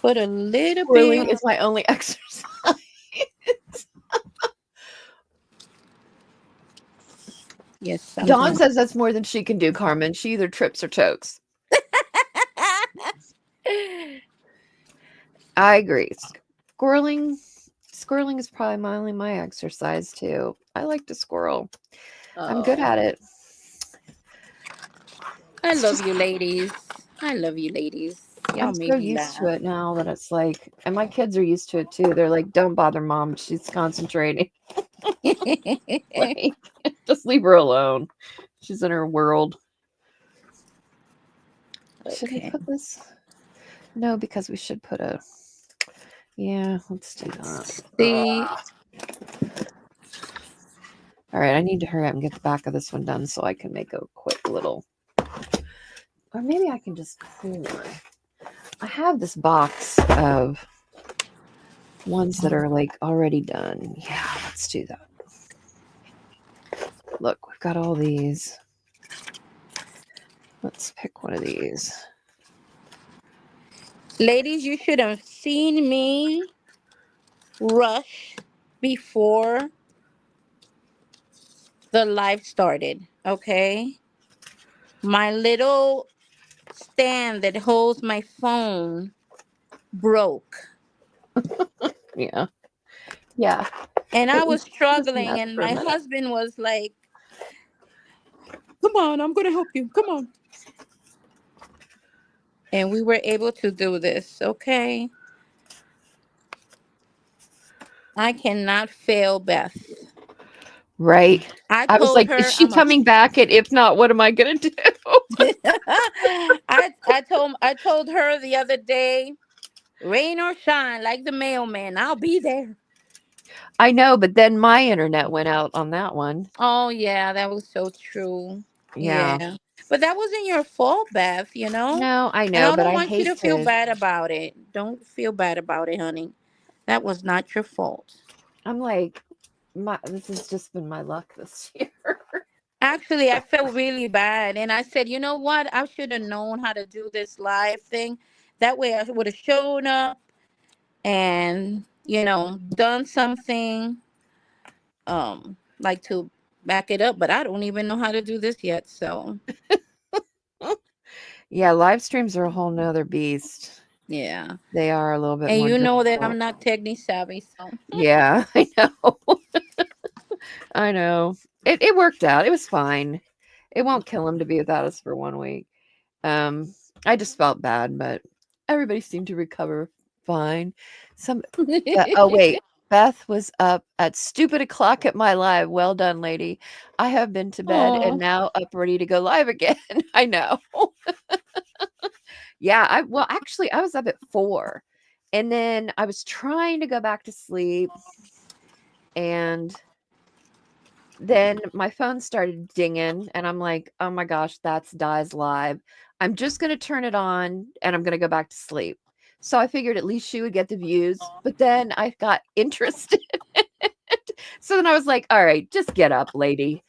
put a little Swirling bit. is my only exercise. Yes, Dawn says that's more than she can do, Carmen. She either trips or chokes. I agree. Squirreling is probably only my exercise too. I like to squirrel. I'm good at it. I love you, ladies. I love you, ladies. Y'all I'm made so me used to laugh. it now that it's like, and my kids are used to it too. They're like, "Don't bother mom. She's concentrating. Like, just leave her alone. She's in her world." Should we Okay. put this? No, because we should put a. Yeah, let's do that. See, All right, I need to hurry up and get the back of this one done so I can make a quick little, or maybe I can just pull one. I have this box of ones that are like already done. Yeah, let's do that. Look, we've got all these. Let's pick one of these. ladies, you should have seen me rush before the live started. Okay, my little stand that holds my phone broke. Yeah. Yeah. And I was Just struggling, nuts and for a my minute. husband was like, "Come on, I'm going to help you. Come on." And we were able to do this, okay? I cannot fail Beth. Right. I I was told like, is her she coming back? And if not, what am I gonna do? I told her the other day, rain or shine, like the mailman, I'll be there. I know, but then my internet went out on that one. Oh yeah, that was so true. Yeah. Yeah. But that wasn't your fault, Beth, you know? No, I And know, I but don't I want you hate to feel to. bad about it. Don't feel bad about it, honey. That was not your fault. I'm like, this has just been my luck this year. Actually, I felt really bad. And I said, you know what? I should have known how to do this live thing. That way I would have shown up and, done something like to back it up. But I don't even know how to do this yet. So, Yeah, live streams are a whole nother beast. yeah. They are a little bit And more you know that difficult. I'm not technically savvy. So, Yeah, I know. I know. It worked out. It was fine. It won't kill him to be without us for 1 week. I just felt bad, but everybody seemed to recover fine. Oh wait, Beth was up at stupid o'clock at my live. Well done, lady. I have been to bed and oh, now up ready to go live again. I know. Yeah, actually I was up at 4 and then I was trying to go back to sleep and then my phone started dinging and I'm like, "Oh my gosh, that's Di's live. I'm just going to turn it on and I'm going to go back to sleep." So I figured at least she would get the views, but then I got interested. So then I was like, "All right, just get up, lady.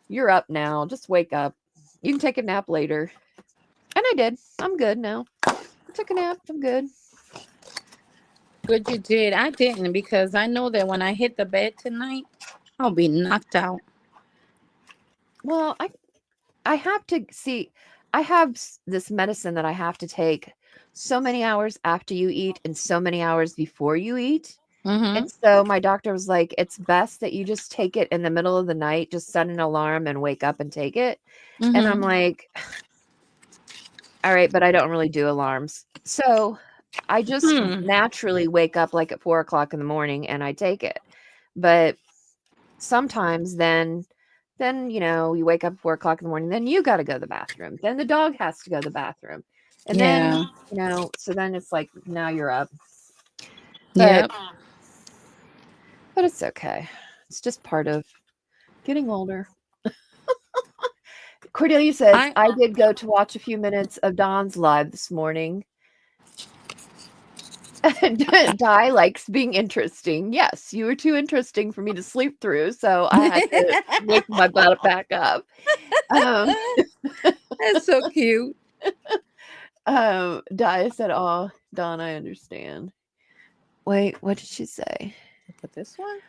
You're up now. Just wake up. You can take a nap later." And I did. I'm good now. I took a nap. I'm good. good you did. I didn't because I know that when I hit the bed tonight, I'll be knocked out. Well, I have to see. I have this medicine that I have to take so many hours after you eat and so many hours before you eat. Mm-hmm. And so my doctor was like, it's best that you just take it in the middle of the night, just set an alarm and wake up and take it. And I'm Mm-hmm. like, all right, but I don't really do alarms. So I just Hmm. naturally wake up like at 4 o'clock in the morning and I take it. But sometimes then you wake up at 4 o'clock in the morning, then you got to go to the bathroom. Then the dog has to go to the bathroom. And then, Yeah. so then it's like, now you're up. But Yep. it's okay. It's just part of getting older. Cordelia says, I I did go to watch a few minutes of Don's live this morning. Di likes being interesting. Yes, you were too interesting for me to sleep through, so I had to wake my butt back up. Um, That's so cute. Di said, "Oh, Don, I understand." Wait, what did she say? Put this one.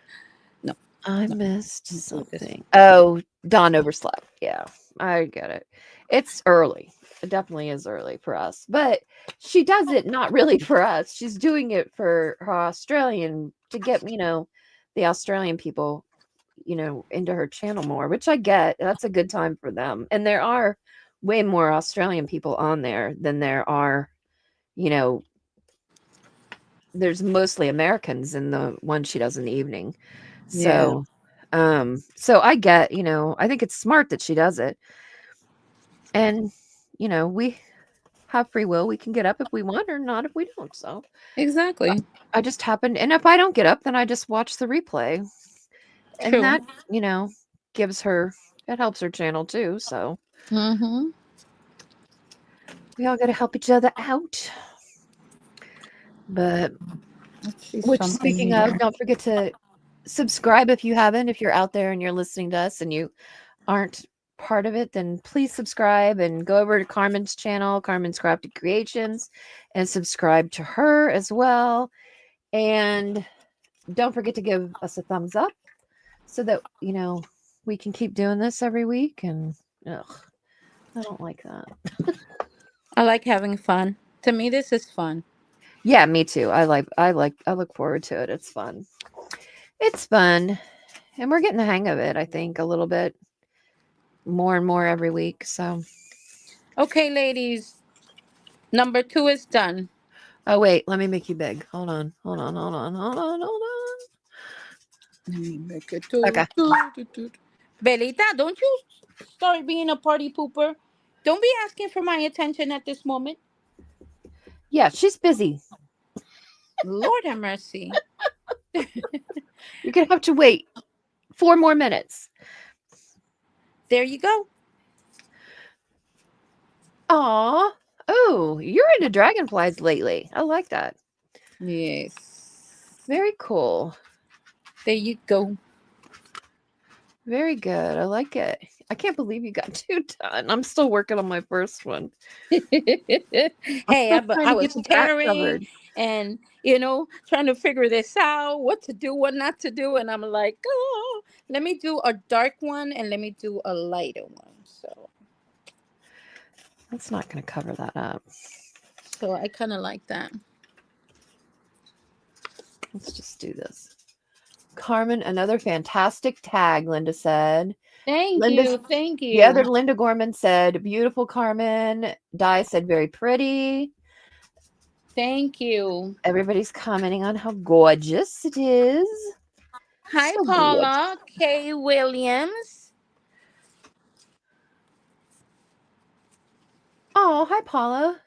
No, I no. missed Do this. something. Oh, Don overslept. Yeah, I get it. It's early. It definitely is early for us, but she does it not really for us. She's doing it for her Australian to get, the Australian people, into her channel more, which I get. That's a good time for them. And there are way more Australian people on there than there are, you know, there's mostly Americans in the one she does in the evening. Yeah. So I get, I think it's smart that she does it. And, have free will. We can get up if we want or not if we don't. So Exactly. I just happened, and if I don't get up, then I just watch the replay. And True. that, gives her, it helps her channel too. So Mm-hmm. we all got to help each other out. But Let's see which, something speaking here. of, don't forget to subscribe if you haven't. If you're out there and you're listening to us and you aren't part of it, then please subscribe and go over to Carmen's channel, Carmen's Crafted Creations, and subscribe to her as well. And don't forget to give us a thumbs up so that, we can keep doing this every week. And I don't like that. I like having fun. To me, this is fun. Yeah, me too. I look forward to it. It's fun. It's fun. And we're getting the hang of it, I think, a little bit more and more every week. So, Okay, ladies. Number 2 is done. oh wait, let me make you big. Hold on. Let me make it do, Okay. do. Belita, don't you start being a party pooper. Don't be asking for my attention at this moment. Yeah, she's busy. Lord have mercy. You're gonna have to wait 4 more minutes. There you go. Aw. Oh, you're into dragonflies lately. I like that. Yes. Very cool. There you go. Very good. I like it. I can't believe you got 2 done. I'm still working on my first one. Hey, I'm trying I to was get the back tearing covered. and, trying to figure this out, what to do, what not to do. And I'm like, oh, let me do a dark one and let me do a lighter one. That's not going to cover that up. So I kind of like that. Let's just do this. Carmen, another fantastic tag, Linda said. Thank you. Thank you. The other Linda Gorman said, beautiful, Carmen. Di said, very pretty. Thank you. Everybody's commenting on how gorgeous it is. Hi, So Paula. Kay Williams. Oh, hi, Paula.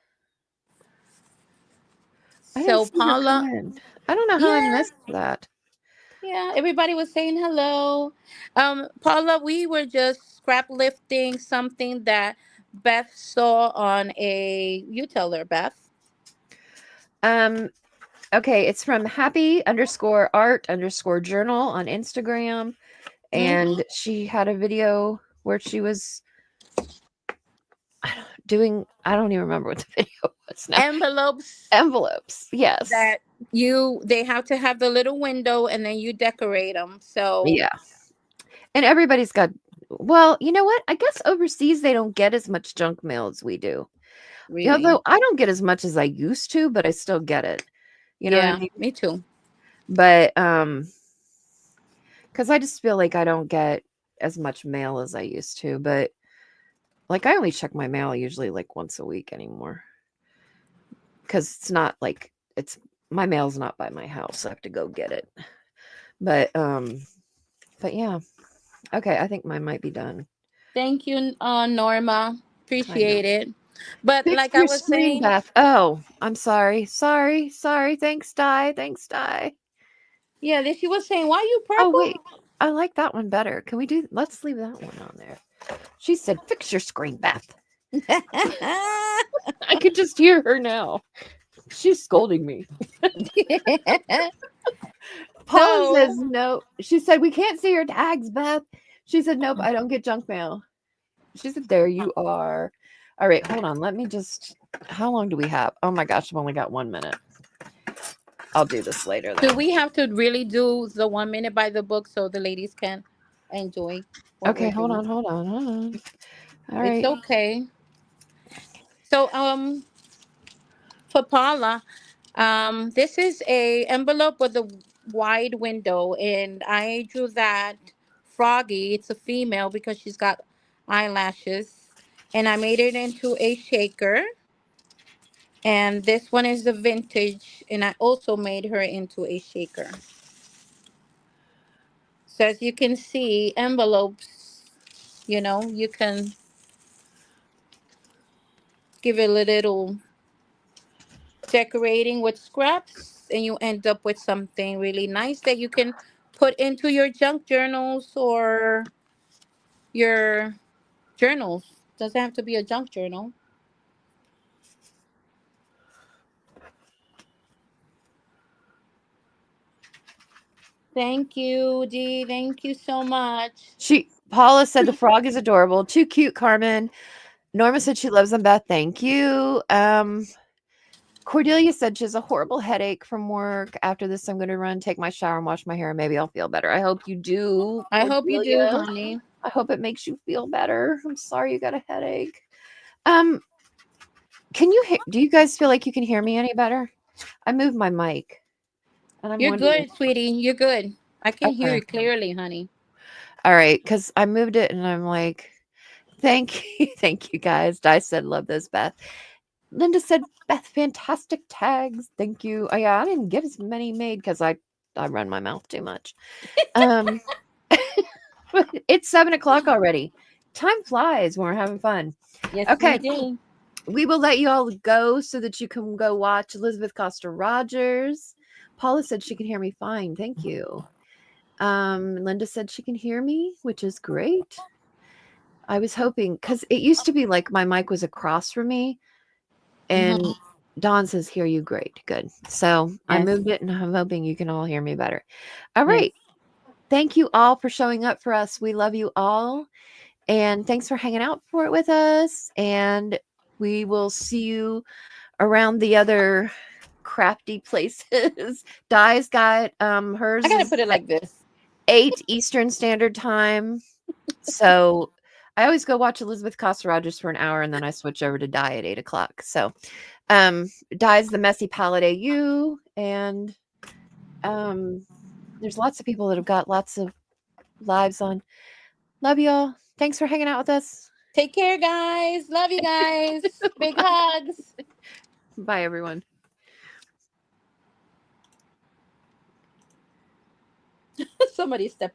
I didn't So see her Paula, comment. I don't know how I missed that. yeah, everybody was saying hello. Paula, we were just scrap lifting something that Beth saw on a, you tell her, Beth. Okay, it's from happy_art_journal on Instagram. And she had a video where she was doing, I don't even remember what the video was now. Envelopes, yes. That they have to have the little window and then you decorate them. So yeah. And everybody's got, well, you know what? I guess overseas they don't get as much junk mail as we do. really, Although I don't get as much as I used to, but I still get it. You know what I mean? me too. But because I just feel like I don't get as much mail as I used to. But like I only check my mail usually like once a week anymore. Because it's not like my mail's not by my house. I have to go get it. But yeah. Okay, I think mine might be done. Thank you, Norma. Appreciate it. But Fix like your I was screen, saying, Beth. Oh, I'm sorry. Sorry. Thanks, Di. yeah, she was saying, why you Oh, purple? wait. I like that one better. Can we let's leave that one on there. She said, fix your screen, Beth. I could just hear her now. She's scolding me. Paula says no. She said, we can't see your tags, Beth. She said, nope, I don't get junk mail. She said, there you are. All right, hold on. Let me just, how long do we have? Oh my gosh, I've only got 1 minute. I'll do this later. Do we have to really do the 1 minute by the book so the ladies can enjoy? Okay, hold on. All right. It's okay. So, for Paula, this is a envelope with a wide window, and I drew that Froggy. It's a female because she's got eyelashes, and I made it into a shaker. And this one is the vintage, and I also made her into a shaker. So as you can see, envelopes, you can give it a little decorating with scraps, and you end up with something really nice that you can put into your junk journals or your journals. Doesn't have to be a junk journal. Thank you, Dee. Thank you so much. Paula said the frog is adorable. Too cute, Carmen. Norma said she loves them, Beth. Thank you. Cordelia said she has a horrible headache from work. After this, I'm going to run, take my shower, and wash my hair, and maybe I'll feel better. I hope you do. I hope you do, Cordelia. honey. I hope it makes you feel better. I'm sorry you got a headache. Do you guys feel like you can hear me any better? I moved my mic. And I'm You're wondering. good, sweetie. You're good. I can hear Okay. you clearly, honey. All right, because I moved it and I'm like, thank you. Thank you guys. Di said, love this, Beth. Linda said, Beth, fantastic tags. Thank you. Oh, yeah, I didn't get as many made because I run my mouth too much. It's 7:00 already. Time flies when we're having fun. Yes, Okay. we do. We will let you all go so that you can go watch Elizabeth Costa Rogers. Paula said she can hear me fine. Thank you. Linda said she can hear me, which is great. I was hoping, because it used to be like my mic was across from me, and Dawn says, hear you great. Good. So I moved it, and I'm hoping you can all hear me better. All right. Thank you all for showing up for us. We love you all. And thanks for hanging out for it with us. And we will see you around the other crafty places. Di's got hers. I gotta put it like this. 8 Eastern Standard Time. So I always go watch Elizabeth Costa Rogers for an hour, and then I switch over to Di at 8:00. So Di's the Messy Palette AU, and there's lots of people that have got lots of lives on. Love y'all. Thanks for hanging out with us. Take care, guys. Love you guys. Big hugs. Bye, everyone. Somebody stepped on